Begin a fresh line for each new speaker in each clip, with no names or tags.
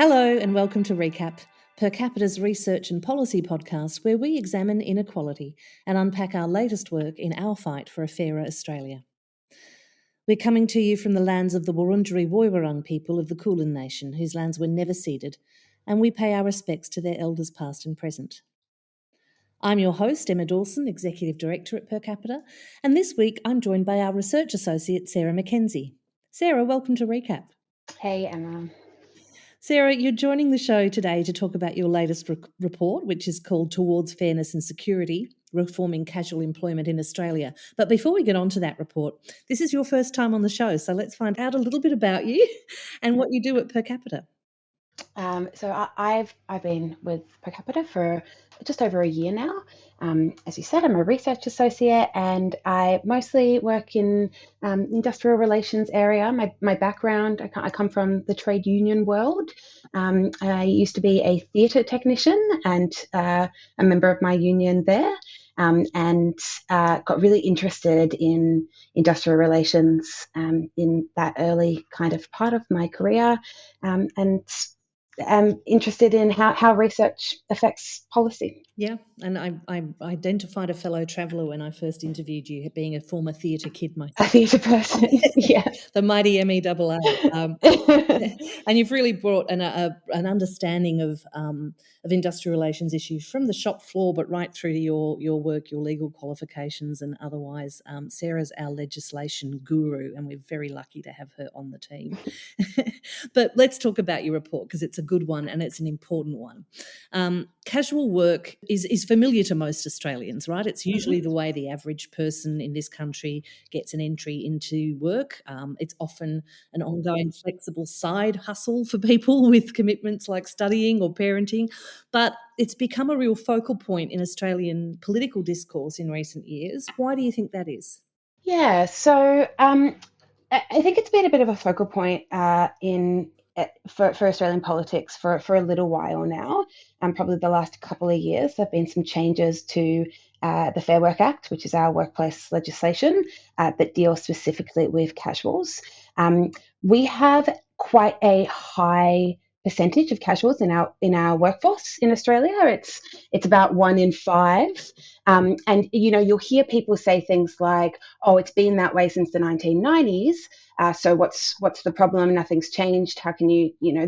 Hello and welcome to Recap, Per Capita's research and policy podcast where we examine inequality and unpack our latest work in our fight for a fairer Australia. We're coming to you from the lands of the Wurundjeri Woiwurrung people of the Kulin Nation, whose lands were never ceded, and we pay our respects to their elders past and present. I'm your host, Emma Dawson, Executive Director at Per Capita, and this week I'm joined by our Research Associate, Sarah Mackenzie. Sarah, welcome to Recap.
Hey, Emma.
Sarah, you're joining the show today to talk about your latest report, which is called Towards Fairness and Security, Reforming Casual Employment in Australia. But before we get on to that report, this is your first time on the show, so let's find out a little bit about you and what you do at Per Capita.
I've been with Per Capita for just over a year now. As you said, I'm a research associate and I mostly work in industrial relations area. My background, I come from the trade union world. I used to be a theatre technician and a member of my union there. And got really interested in industrial relations in that early kind of part of my career, and am interested in how research affects policy.
Yeah, and I identified a fellow traveller when I first interviewed you, being a former theatre kid myself.
A theatre person, yeah.
The mighty MEAA. And you've really brought an understanding of industrial relations issues from the shop floor, but right through to your work, your legal qualifications and otherwise. Sarah's our legislation guru, and we're very lucky to have her on the team. But let's talk about your report because it's a good one and it's an important one. Casual work is familiar to most Australians, right? It's usually the way the average person in this country gets an entry into work. It's often an ongoing flexible side hustle for people with commitments like studying or parenting, but it's become a real focal point in Australian political discourse in recent years. Why do you think that is?
Yeah, so I think it's been a bit of a focal point for Australian politics for a little while now, and probably the last couple of years. There have been some changes to the Fair Work Act, which is our workplace legislation that deals specifically with casuals. We have quite a high percentage of casuals in our workforce in Australia. It's about 1 in 5, and you'll hear people say things like, "Oh, it's been that way since the 1990s. So what's the problem? Nothing's changed. How can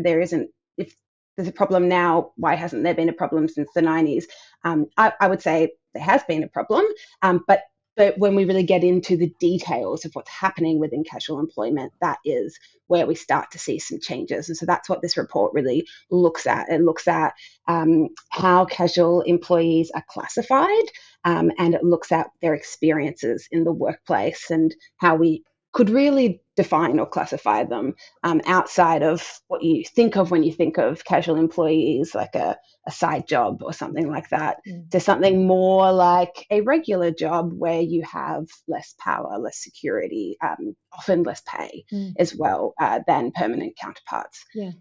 there isn't, if there's a problem now, why hasn't there been a problem since the 90s?" I would say there has been a problem, but when we really get into the details of what's happening within casual employment, that is where we start to see some changes. And so that's what this report really looks at. It looks at how casual employees are classified, and it looks at their experiences in the workplace and how we could really define or classify them outside of what you think of when you think of casual employees, like a side job or something like that, to something more like a regular job where you have less power, less security, often less pay as well than permanent counterparts.
Yeah.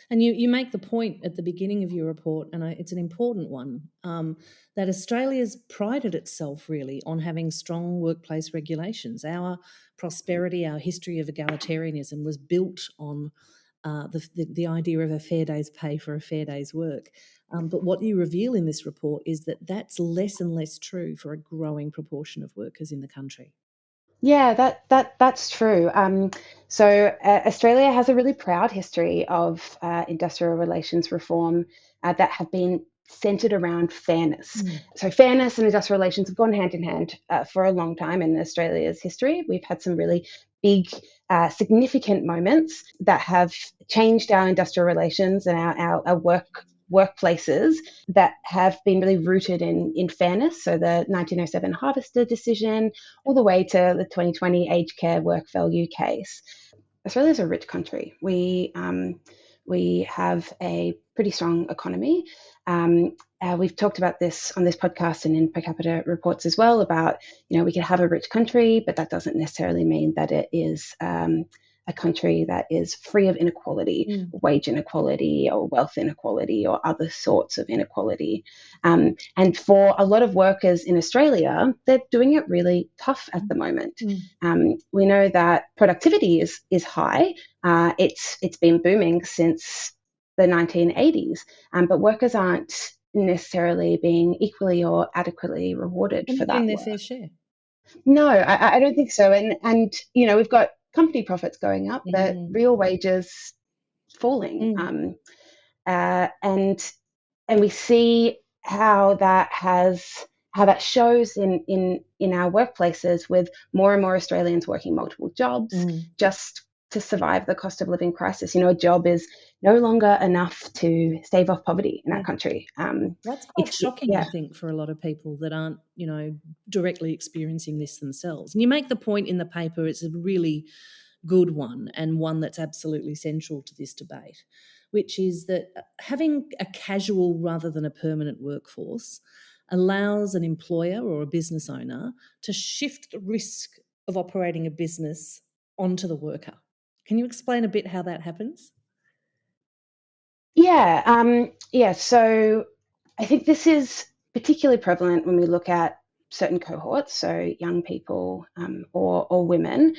And you make the point at the beginning of your report, and it's an important one, that Australia's prided itself really on having strong workplace regulations. Our prosperity, our history of egalitarianism was built on the idea of a fair day's pay for a fair day's work. But what you reveal in this report is that that's less and less true for a growing proportion of workers in the country.
Yeah, that's true. So Australia has a really proud history of industrial relations reform that have been centered around fairness. So fairness and industrial relations have gone hand in hand for a long time in Australia's history. We've had some really big, significant moments that have changed our industrial relations and our workplaces that have been really rooted in fairness. So the 1907 Harvester decision, all the way to the 2020 aged care work value case. Australia is a rich country. We have a pretty strong economy. We've talked about this on this podcast and in Per Capita reports as well about, we can have a rich country, but that doesn't necessarily mean that it is a country that is free of inequality, wage inequality or wealth inequality or other sorts of inequality. And for a lot of workers in Australia, they're doing it really tough at the moment. We know that productivity is high. It's been booming since the 1980s, but workers aren't necessarily being equally or adequately rewarded
They're
for
not getting
that
their
work.
fair share.
No, I don't think so. And we've got company profits going up, but real wages falling. And we see how that shows in our workplaces, with more and more Australians working multiple jobs just to survive the cost of living crisis. A job is no longer enough to stave off poverty in our country.
That's quite shocking, I think, for a lot of people that aren't, directly experiencing this themselves. And you make the point in the paper, it's a really good one, and one that's absolutely central to this debate, which is that having a casual rather than a permanent workforce allows an employer or a business owner to shift the risk of operating a business onto the worker. Can you explain a bit how that happens?
Yeah. So I think this is particularly prevalent when we look at certain cohorts, so young people or women.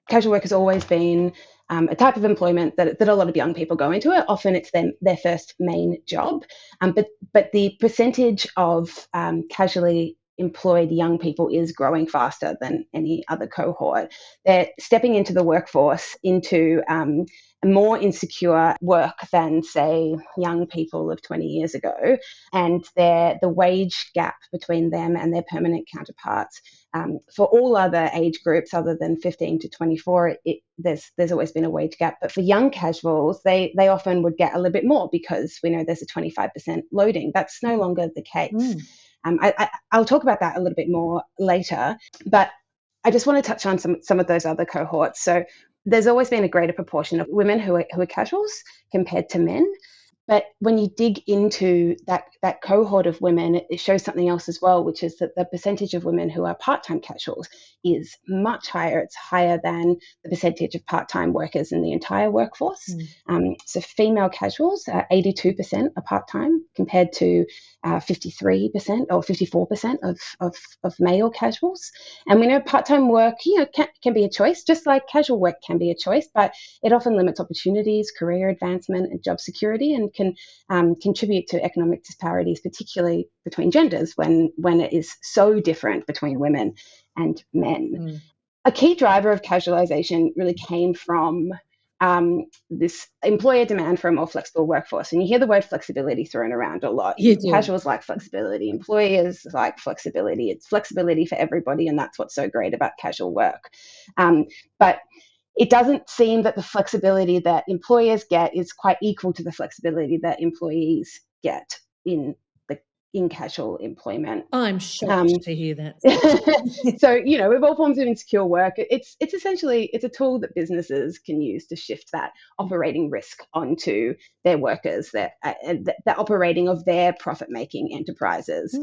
Casual work has always been a type of employment that a lot of young people go into it. Often it's their first main job, but the percentage of casually employed young people is growing faster than any other cohort. They're stepping into the workforce into more insecure work than, say, young people of 20 years ago, and the wage gap between them and their permanent counterparts, for all other age groups other than 15 to 24, there's always been a wage gap. But for young casuals, they often would get a little bit more because we know there's a 25% loading. That's no longer the case. I'll talk about that a little bit more later, but I just want to touch on some of those other cohorts. So there's always been a greater proportion of women who are casuals compared to men. But when you dig into that cohort of women, it shows something else as well, which is that the percentage of women who are part-time casuals is much higher. It's higher than the percentage of part-time workers in the entire workforce. So female casuals, 82% are part-time compared to 53% or 54% of male casuals. And we know part-time work, can be a choice, just like casual work can be a choice, but it often limits opportunities, career advancement, and job security, and can contribute to economic disparities, particularly between genders, when it is so different between women and men. A key driver of casualisation really came from this employer demand for a more flexible workforce. And you hear the word flexibility thrown around a lot. Casuals like flexibility, employers like flexibility. It's flexibility for everybody, and that's what's so great about casual work. But it doesn't seem that the flexibility that employers get is quite equal to the flexibility that employees get in casual employment.
I'm shocked to hear that.
So, with all forms of insecure work, it's essentially a tool that businesses can use to shift that operating risk onto their workers, the operating of their profit-making enterprises.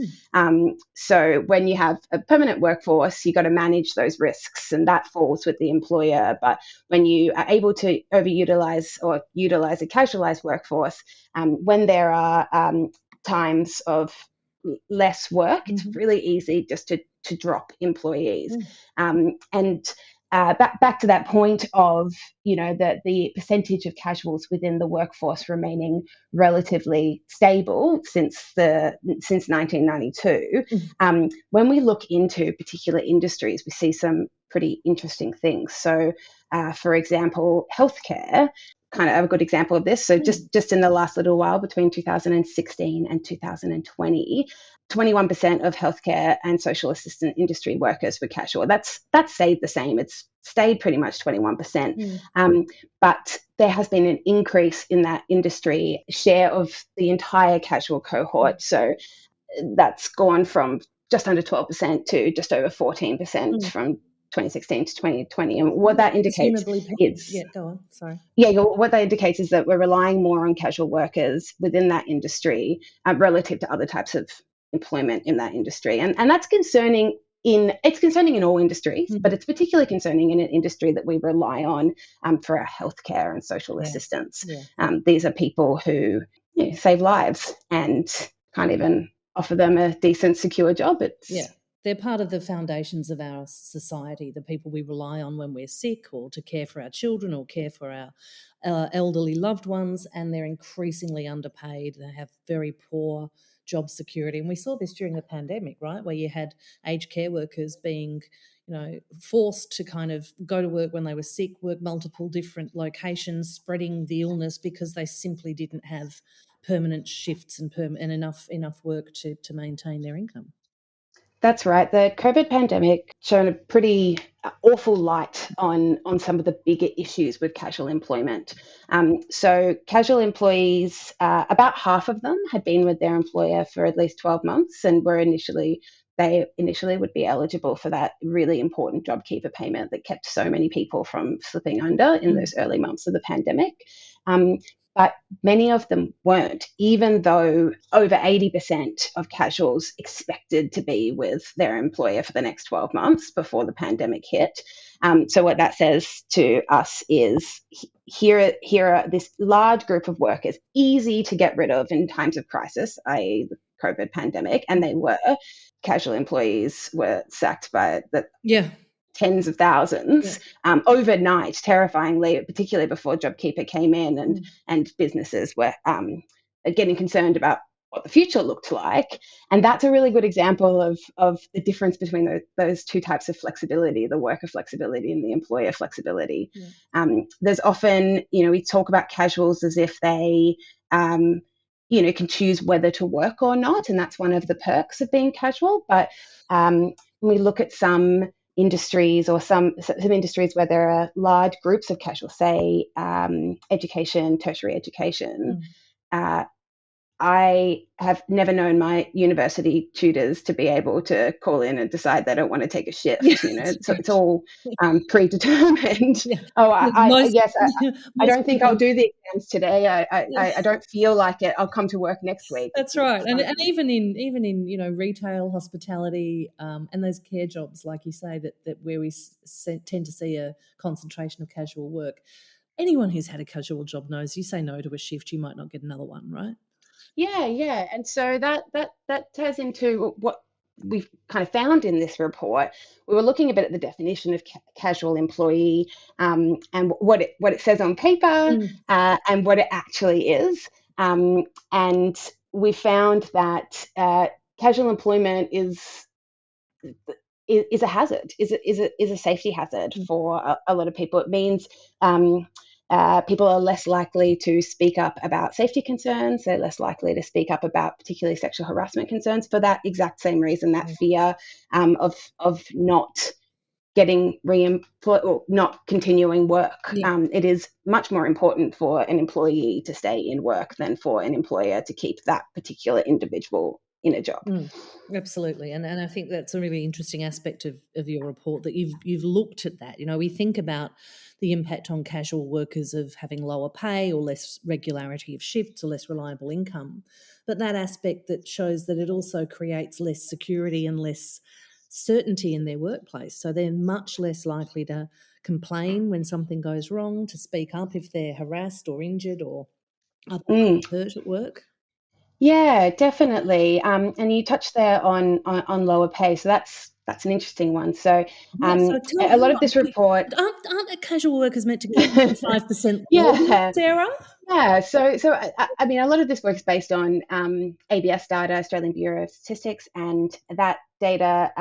So when you have a permanent workforce, you've got to manage those risks, and that falls with the employer. But when you are able to overutilize or utilize a casualized workforce, when there are times of less work, it's really easy just to drop employees. Back to that point of the percentage of casuals within the workforce remaining relatively stable since 1992. When we look into particular industries, we see some pretty interesting things. So, for example, healthcare. Kind of a good example of this. So just in the last little while, between 2016 and 2020, 21% of healthcare and social assistant industry workers were casual. That's stayed the same. It's stayed pretty much 21%. But there has been an increase in that industry share of the entire casual cohort. So that's gone from just under 12% to just over 14% from 2016 to 2020. And what that indicates is...
go on, sorry.
What that indicates is that we're relying more on casual workers within that industry relative to other types of employment in that industry. And that's concerning in all industries, but it's particularly concerning in an industry that we rely on for our healthcare and social assistance. These are people who save lives and can't even offer them a decent, secure job.
They're part of the foundations of our society, the people we rely on when we're sick or to care for our children or care for our elderly loved ones, and they're increasingly underpaid. They have very poor job security. And we saw this during the pandemic, right, where you had aged care workers being forced to kind of go to work when they were sick, work multiple different locations, spreading the illness because they simply didn't have permanent shifts and enough work to maintain their income.
That's right. The COVID pandemic shone a pretty awful light on some of the bigger issues with casual employment. So casual employees, about half of them had been with their employer for at least 12 months and they initially would be eligible for that really important JobKeeper payment that kept so many people from slipping under in those early months of the pandemic. But many of them weren't, even though over 80% of casuals expected to be with their employer for the next 12 months before the pandemic hit. So what that says to us is here are this large group of workers, easy to get rid of in times of crisis, i.e. the COVID pandemic, and they were. Casual employees were sacked by the tens of thousands overnight, terrifyingly, particularly before JobKeeper came in and businesses were getting concerned about what the future looked like. And that's a really good example of the difference between those two types of flexibility, the worker flexibility and the employer flexibility. There's often, we talk about casuals as if they can choose whether to work or not, and that's one of the perks of being casual. But when we look at some industries or some industries where there are large groups of casual, say education, tertiary education, I have never known my university tutors to be able to call in and decide they don't want to take a shift. So it's all predetermined. I don't think I'll do the exams today. I don't feel like it. I'll come to work next week.
That's right. And even in retail, hospitality, and those care jobs, like you say, that where we tend to see a concentration of casual work. Anyone who's had a casual job knows you say no to a shift, you might not get another one, right?
Yeah. And so that ties into what we've kind of found in this report. We were looking a bit at the definition of casual employee and what it says on paper and what it actually is. And we found that casual employment is a hazard, is a safety hazard for a lot of people. It means people are less likely to speak up about safety concerns. They're less likely to speak up about particularly sexual harassment concerns for that exact same reason, that fear of not getting re-employed or not continuing work. It is much more important for an employee to stay in work than for an employer to keep that particular individual in a job.
Absolutely, and I think that's a really interesting aspect of your report, that you've looked at that. We think about the impact on casual workers of having lower pay or less regularity of shifts or less reliable income, but that aspect that shows that it also creates less security and less certainty in their workplace. So they're much less likely to complain when something goes wrong, to speak up if they're harassed or injured or otherwise hurt at work.
Yeah, definitely. And you touched there on lower pay, so that's an interesting one. So, a lot of this report
aren't casual workers meant to get 5%
yeah,
Sarah?
Yeah, so I mean, a lot of this work's based on ABS data, Australian Bureau of Statistics, and that data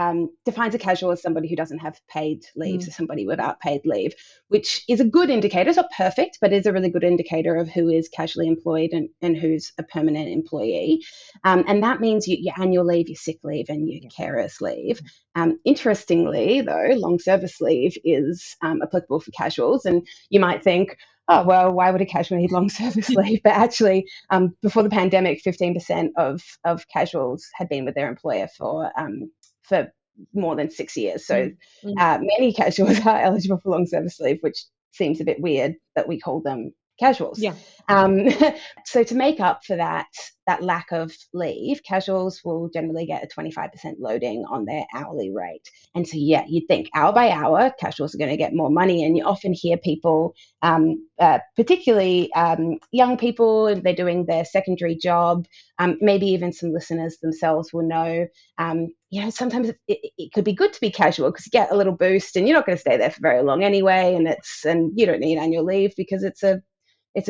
defines a casual as somebody who doesn't have paid leave, so somebody without paid leave, which is a good indicator. It's not perfect, but is a really good indicator of who is casually employed and who's a permanent employee. And that means your annual leave, your sick leave, and your carer's leave. Interestingly, though, long service leave is applicable for casuals, and you might think, oh, well, why would a casual need long service leave? But actually, before the pandemic, 15% of casuals had been with their employer for more than 6 years. So many casuals are eligible for long service leave, which seems a bit weird that we call them casuals.
Yeah.
So to make up for that lack of leave, casuals will generally get a 25% loading on their hourly rate. And so, yeah, you'd think hour by hour, casuals are going to get more money. And you often hear people, particularly young people, and they're doing their secondary job. Maybe even some listeners themselves will know, sometimes it could be good to be casual because you get a little boost and you're not going to stay there for very long anyway. And you don't need annual leave because it's a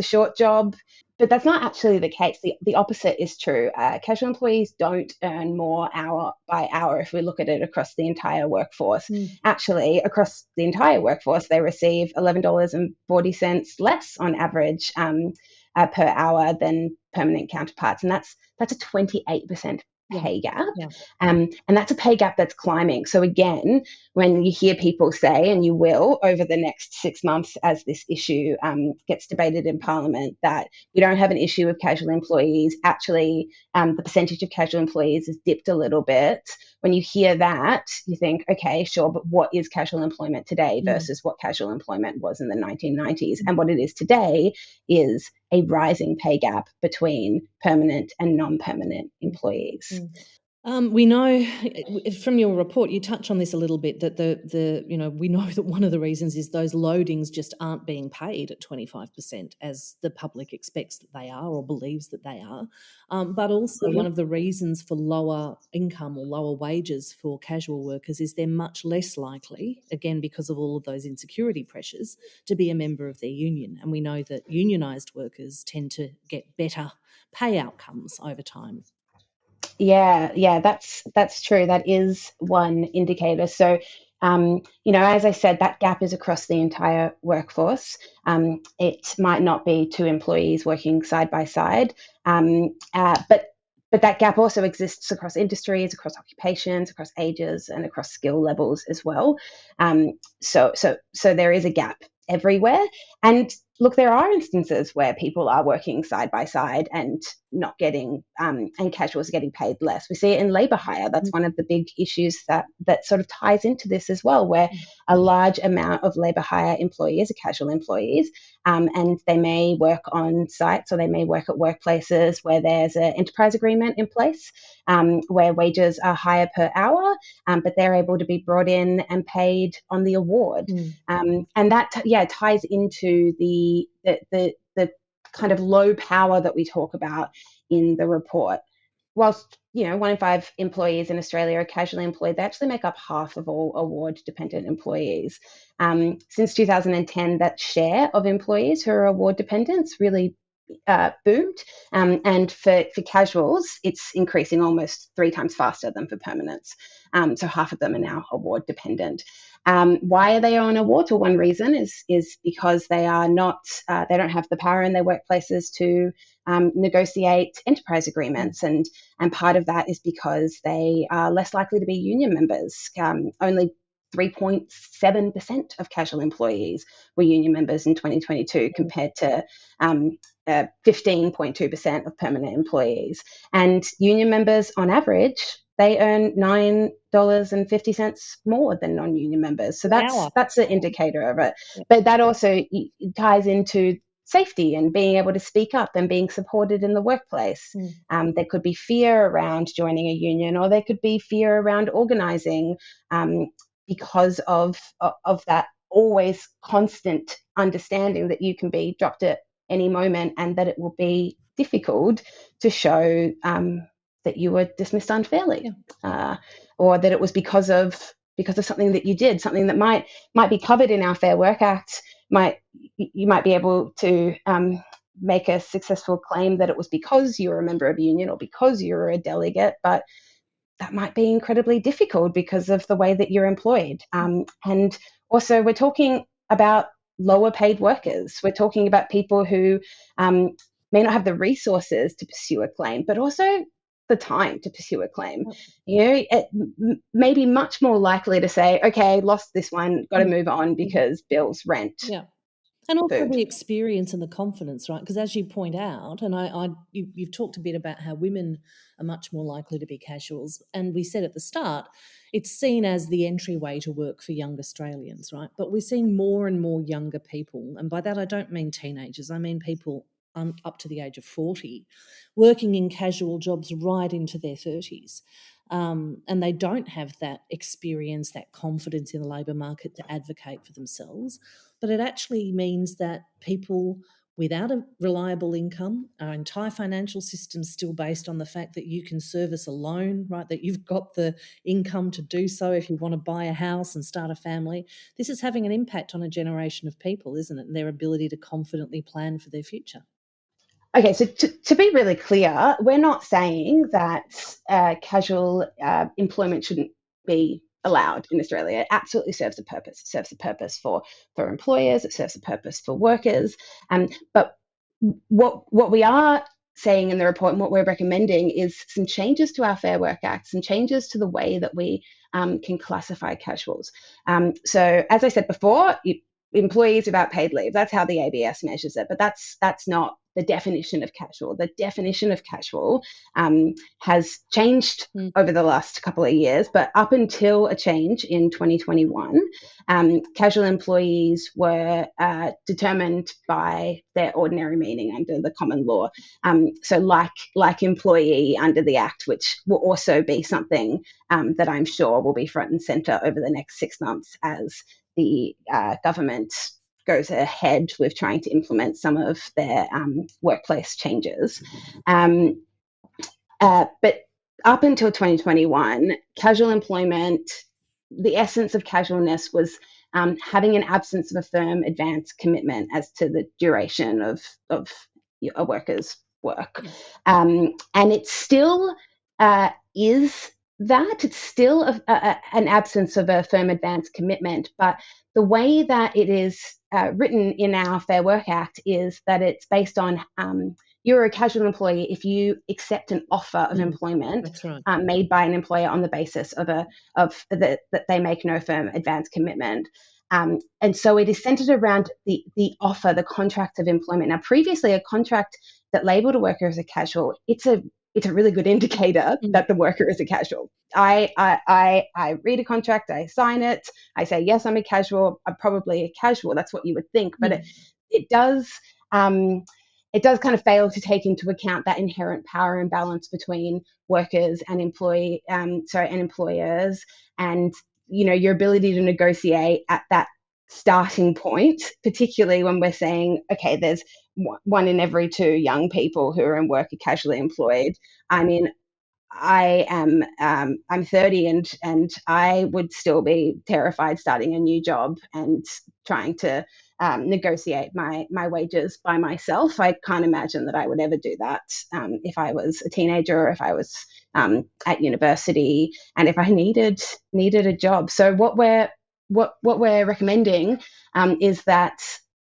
short job. But that's not actually the case. The opposite is true. Casual employees don't earn more hour by hour if we look at it across the entire workforce. Actually, across the entire workforce, they receive $11.40 less on average per hour than permanent counterparts. And that's a 28% pay gap. And that's a pay gap that's climbing. So again, when you hear people say, and you will over the next 6 months as this issue gets debated in Parliament, that we don't have an issue with casual employees. Actually, the percentage of casual employees has dipped a little bit. When you hear that, you think, okay, sure, but what is casual employment today versus what casual employment was in the 1990s? And what it is today is a rising pay gap between permanent and non-permanent employees.
We know from your report, you touch on this a little bit, that we know that one of the reasons is those loadings just aren't being paid at 25% as the public expects that they are or believes that they are. But also one of the reasons for lower income or lower wages for casual workers is they're much less likely, again, because of all of those insecurity pressures, to be a member of their union. And we know that unionised workers tend to get better pay outcomes over time.
Yeah, that's true. That is one indicator. So, as I said, that gap is across the entire workforce. It might not be two employees working side by side, but that gap also exists across industries, across occupations, across ages, and across skill levels as well. So there is a gap everywhere. And look, there are instances where people are working side by side and not getting, and casuals are getting paid less. We see it in labour hire. That's one of the big issues that sort of ties into this as well, where a large amount of labour hire employees are casual employees, and they may work on sites or they may work at workplaces where there's an enterprise agreement in place, where wages are higher per hour, but they're able to be brought in and paid on the award. And that, ties into the kind of low power that we talk about in the report. Whilst 1 in 5 employees in Australia are casually employed, they actually make up half of all award-dependent employees. Since 2010, that share of employees who are award dependents really boomed, and for casuals, it's increasing almost 3 times faster than for permanents. So half of them are now award dependent. Why are they on awards? Well, one reason is because they are not, they don't have the power in their workplaces to negotiate enterprise agreements, and part of that is because they are less likely to be union members. Only 3.7% of casual employees were union members in 2022 compared to 15.2% of permanent employees. And union members on average, they earn $9.50 more than non-union members. So that's an indicator of it. But that also ties into safety and being able to speak up and being supported in the workplace. There could be fear around joining a union, or there could be fear around organising, because of that always constant understanding that you can be dropped at any moment and that it will be difficult to show that you were dismissed unfairly, or that it was because of something that you did, something that might be covered in our Fair Work Act. You might be able to make a successful claim that it was because you were a member of a union or because you were a delegate, but that might be incredibly difficult because of the way that you're employed. And also, we're talking about lower paid workers. We're talking about people who may not have the resources to pursue a claim, but also the time to pursue a claim. It may be much more likely to say, okay, lost this one, got to move on because bills, rent.
Yeah. And also
food.
the experience and the confidence, right? Because as you point out, and you've talked a bit about how women are much more likely to be casuals, and we said at the start, it's seen as the entryway to work for young Australians, right? But we're seeing more and more younger people, and by that I don't mean teenagers, I mean people up to the age of 40, working in casual jobs right into their 30s. And they don't have that experience, that confidence in the labour market to advocate for themselves. But it actually means that people without a reliable income, our entire financial system is still based on the fact that you can service a loan, right? That you've got the income to do so if you want to buy a house and start a family. This is having an impact on a generation of people, isn't it? And their ability to confidently plan for their future.
Okay, so to be really clear, we're not saying that casual employment shouldn't be allowed in Australia. It absolutely serves a purpose. It serves a purpose for employers. It serves a purpose for workers. But what we are saying in the report and what we're recommending is some changes to our Fair Work Act, some changes to the way that we can classify casuals. So as I said before, employees without paid leave, that's how the ABS measures it, but that's not the definition of casual. The definition of casual has changed over the last couple of years, but up until a change in 2021, casual employees were determined by their ordinary meaning under the common law. So like employee under the Act, which will also be something that I'm sure will be front and centre over the next 6 months as the government goes ahead with trying to implement some of their workplace changes. But up until 2021, casual employment, the essence of casualness was having an absence of a firm advance commitment as to the duration of a worker's work. And it still is that. It's still an absence of a firm advance commitment, but the way that it is written in our Fair Work Act is that it's based on you're a casual employee if you accept an offer of employment
That's right.
made by an employer on the basis that they make no firm advance commitment. And so it is centered around the offer, the contract of employment. Now, previously, a contract that labeled a worker as a casual, it's a really good indicator that the worker is a casual. I read a contract, I sign it, I say, yes, I'm a casual, I'm probably a casual. That's what you would think. But it does kind of fail to take into account that inherent power imbalance between workers and employers, and your ability to negotiate at that starting point, particularly when we're saying, okay, there's 1 in every 2 young people who are in work are casually employed. I mean, I'm 30 and I would still be terrified starting a new job and trying to negotiate my wages by myself. I can't imagine that I would ever do that if I was a teenager or if I was at university and if I needed a job. So what we're recommending is that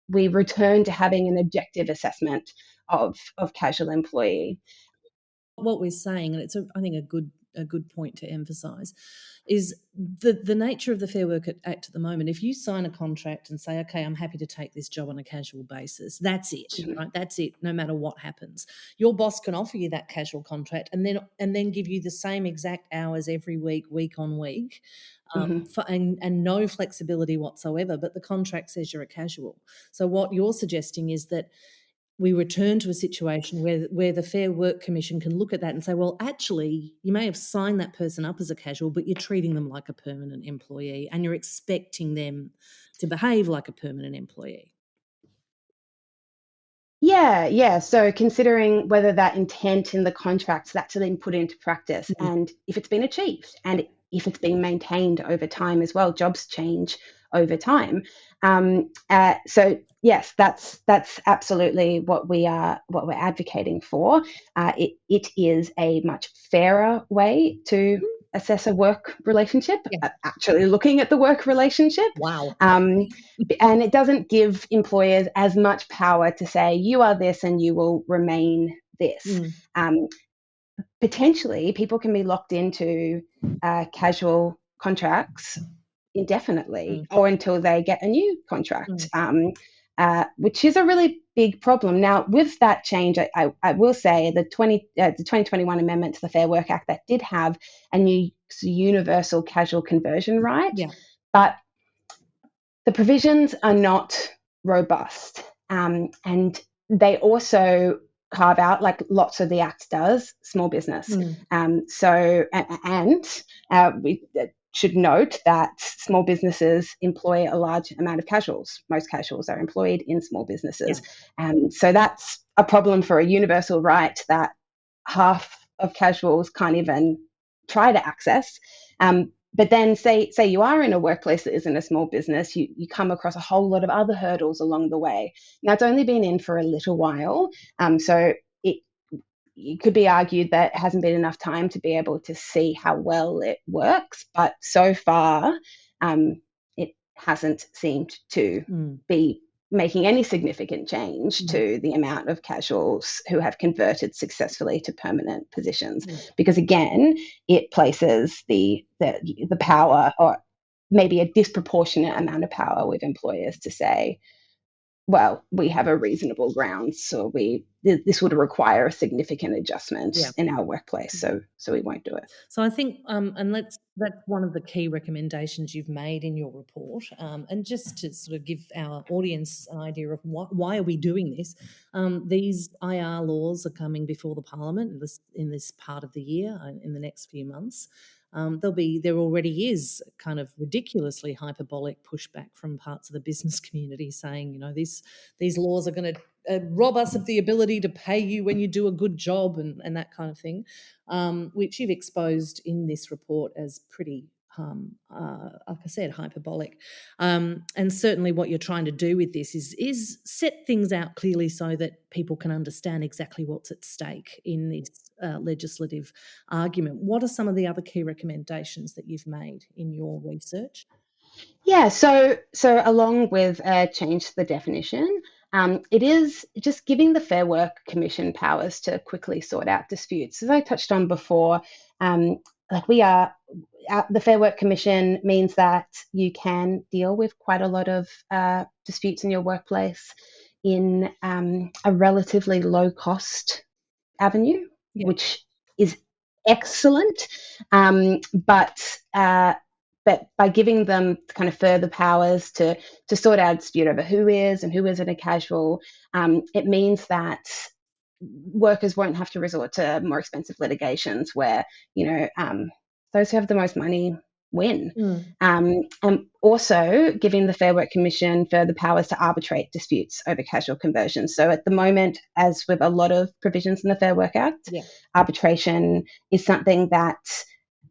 we return to having an objective assessment of casual employee.
What we're saying, and it's I think a good point to emphasise, is the nature of the Fair Work Act at the moment. If you sign a contract and say, okay, I'm happy to take this job on a casual basis, that's it, right? That's it, no matter what happens. Your boss can offer you that casual contract and then give you the same exact hours every week, week on week, and no flexibility whatsoever, but the contract says you're a casual. So what you're suggesting is that we return to a situation where the Fair Work Commission can look at that and say, well, actually, you may have signed that person up as a casual, but you're treating them like a permanent employee and you're expecting them to behave like a permanent employee.
Yeah. So considering whether that intent in the contracts that's then put into practice and if it's been achieved and if it's being maintained over time as well. Jobs change over time. So yes, that's absolutely what we're advocating for. It is a much fairer way to assess a work relationship, actually looking at the work relationship.
Wow.
And it doesn't give employers as much power to say, you are this and you will remain this. Potentially, people can be locked into casual contracts indefinitely or until they get a new contract. which is a really big problem. Now, with that change, I will say the 2021 amendment to the Fair Work Act that did have a new universal casual conversion right,
Yeah.
but the provisions are not robust, and they also carve out, like lots of the Act does, small business. We should note that small businesses employ a large amount of casuals. Most casuals are employed in small businesses. So that's a problem for a universal right that half of casuals can't even try to access. But then say you are in a workplace that isn't a small business, you come across a whole lot of other hurdles along the way. Now, it's only been in for a little while, so it could be argued that it hasn't been enough time to be able to see how well it works. But so far, it hasn't seemed to be making any significant change to the amount of casuals who have converted successfully to permanent positions. Because again, it places the power, or maybe a disproportionate amount of power, with employers to say, well, we have a reasonable grounds, so this would require a significant adjustment in our workplace, so we won't do it.
So I think, and that's one of the key recommendations you've made in your report. And just to sort of give our audience an idea of why are we doing this, these IR laws are coming before the Parliament in this part of the year, in the next few months. There already is kind of ridiculously hyperbolic pushback from parts of the business community saying, these laws are going to rob us of the ability to pay you when you do a good job and that kind of thing, which you've exposed in this report as pretty, like I said, hyperbolic. And certainly what you're trying to do with this is set things out clearly so that people can understand exactly what's at stake in this legislative argument. What are some of the other key recommendations that you've made in your research?
Yeah, so along with change to the definition, it is just giving the Fair Work Commission powers to quickly sort out disputes. As I touched on before, the Fair Work Commission means that you can deal with quite a lot of disputes in your workplace in a relatively low cost avenue, which is excellent. But by giving them kind of further powers to sort out a dispute over who is and who isn't a casual, it means that workers won't have to resort to more expensive litigations where, those who have the most money win. And also giving the Fair Work Commission further powers to arbitrate disputes over casual conversions. So at the moment, as with a lot of provisions in the Fair Work Act, arbitration is something that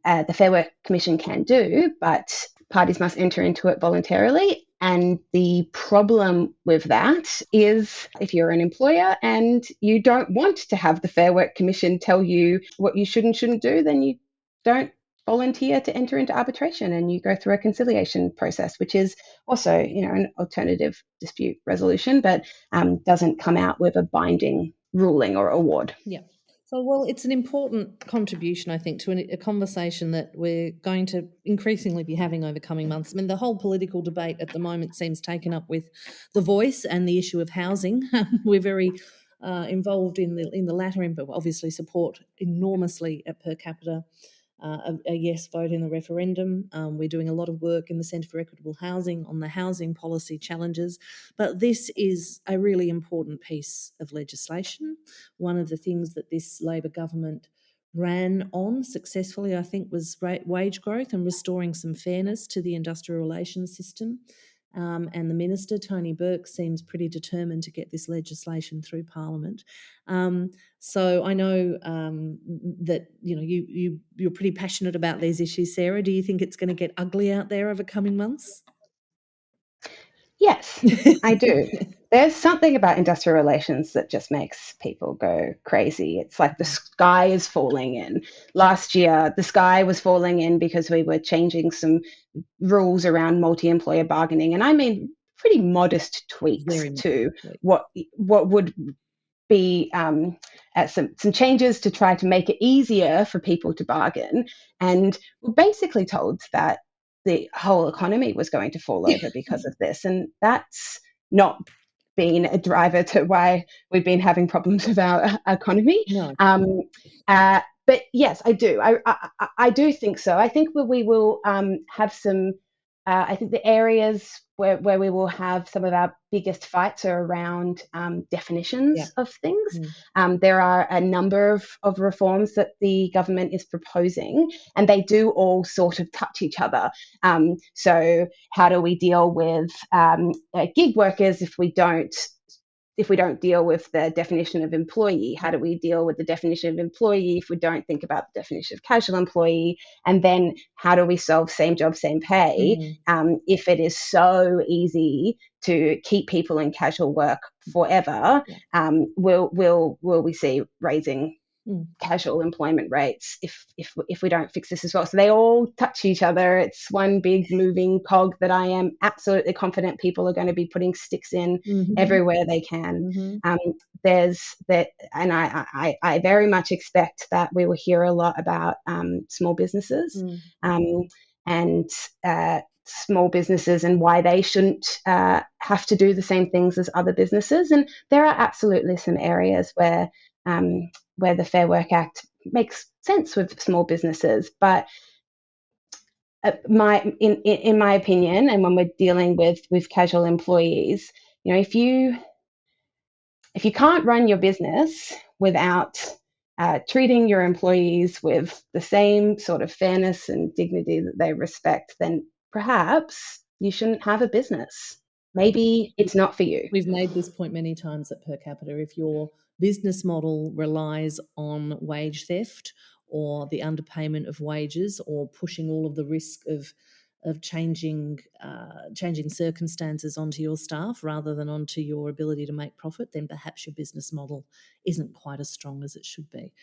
the Fair Work Commission can do, but parties must enter into it voluntarily. And the problem with that is if you're an employer and you don't want to have the Fair Work Commission tell you what you should and shouldn't do, then you don't volunteer to enter into arbitration and you go through a conciliation process, which is also, an alternative dispute resolution, but doesn't come out with a binding ruling or award.
Yeah. So, well, it's an important contribution, I think, to a conversation that we're going to increasingly be having over coming months. I mean, the whole political debate at the moment seems taken up with the voice and the issue of housing. We're very involved in the latter, but obviously support enormously at per capita a yes vote in the referendum. We're doing a lot of work in the Centre for Equitable Housing on the housing policy challenges, but this is a really important piece of legislation. One of the things that this Labor government ran on successfully, I think, was wage growth and restoring some fairness to the industrial relations system. And the Minister, Tony Burke, seems pretty determined to get this legislation through Parliament. So I know that you're pretty passionate about these issues, Sarah. Do you think it's going to get ugly out there over coming months?
Yes, I do. There's something about industrial relations that just makes people go crazy. It's like the sky is falling in. Last year, the sky was falling in because we were changing some rules around multi-employer bargaining. And I mean, pretty modest tweaks to what would be some changes to try to make it easier for people to bargain. And we're basically told that the whole economy was going to fall over because of this. And that's not been a driver to why we've been having problems with our economy.
No.
But yes, I do. I do think so. I think we will have some. I think the areas where we will have some of our biggest fights are around definitions of things. There are a number of reforms that the government is proposing, and they do all sort of touch each other. So how do we deal with gig workers if we don't deal with the definition of employee? How do we deal with the definition of employee if we don't think about the definition of casual employee? And then how do we solve same job, same pay if it is so easy to keep people in casual work forever? Will we see raising casual employment rates if we don't fix this as well? So they all touch each other. It's one big moving cog that I am absolutely confident people are going to be putting sticks in everywhere they can. There's that, and I very much expect that we will hear a lot about small businesses and small businesses and why they shouldn't have to do the same things as other businesses. And there are absolutely some areas where the Fair Work Act makes sense with small businesses. But in my opinion, and when we're dealing with casual employees, if you can't run your business without treating your employees with the same sort of fairness and dignity that they respect, then perhaps you shouldn't have a business. Maybe it's not for you.
We've made this point many times at Per Capita. If your business model relies on wage theft or the underpayment of wages or pushing all of the risk of changing circumstances onto your staff rather than onto your ability to make profit, then perhaps your business model isn't quite as strong as it should be.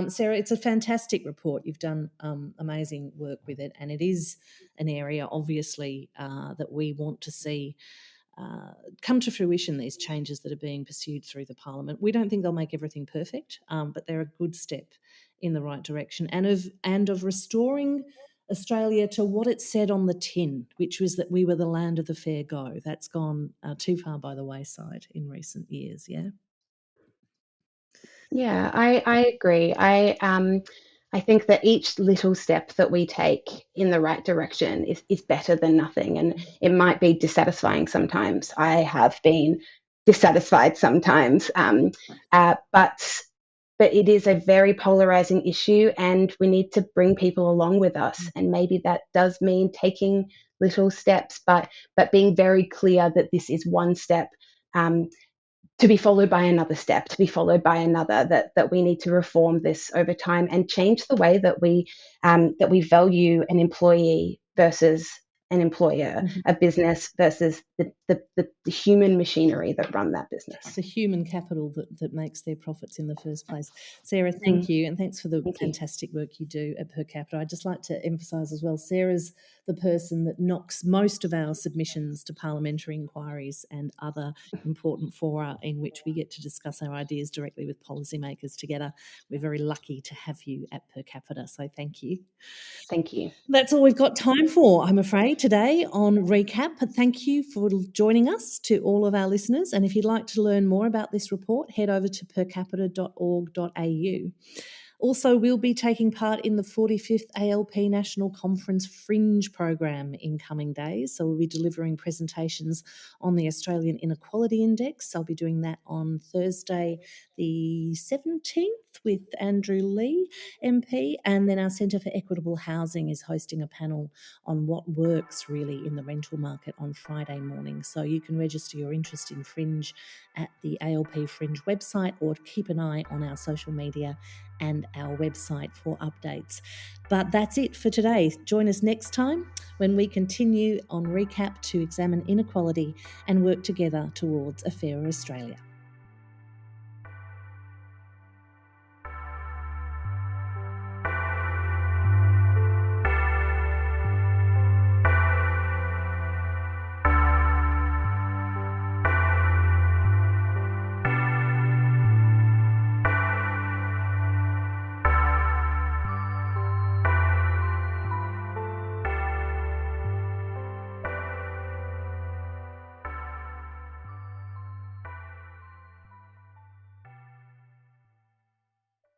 Sarah, it's a fantastic report. You've done amazing work with it, and it is an area, obviously, that we want to see come to fruition, these changes that are being pursued through the Parliament. We don't think they'll make everything perfect, but they're a good step in the right direction, and of restoring Australia to what it said on the tin, which was that we were the land of the fair go. That's gone too far by the wayside in recent years, yeah?
Yeah, I agree. I think that each little step that we take in the right direction is better than nothing. And it might be dissatisfying sometimes. I have been dissatisfied sometimes. But it is a very polarizing issue, and we need to bring people along with us. And maybe that does mean taking little steps, but being very clear that this is one step, to be followed by another step, to be followed by another, that we need to reform this over time and change the way that we value an employee versus an employer, a business versus the human machinery that run that business.
The human capital that makes their profits in the first place. Sarah, thank you, and thanks for the fantastic work you do at Per Capita. I'd just like to emphasise as well, Sarah's the person that knocks most of our submissions to parliamentary inquiries and other important fora in which we get to discuss our ideas directly with policymakers together. We're very lucky to have you at Per Capita, so thank you.
Thank you.
That's all we've got time for, I'm afraid, today on Recap. Thank you for joining us, to all of our listeners. And if you'd like to learn more about this report, head over to percapita.org.au. Also, we'll be taking part in the 45th ALP National Conference Fringe program in coming days. So we'll be delivering presentations on the Australian Inequality Index. I'll be doing that on Thursday the 17th with Andrew Lee, MP. And then our Centre for Equitable Housing is hosting a panel on what works really in the rental market on Friday morning. So you can register your interest in Fringe at the ALP Fringe website, or keep an eye on our social media and our website for updates. But that's it for today. Join us next time when we continue on Recap to examine inequality and work together towards a fairer Australia.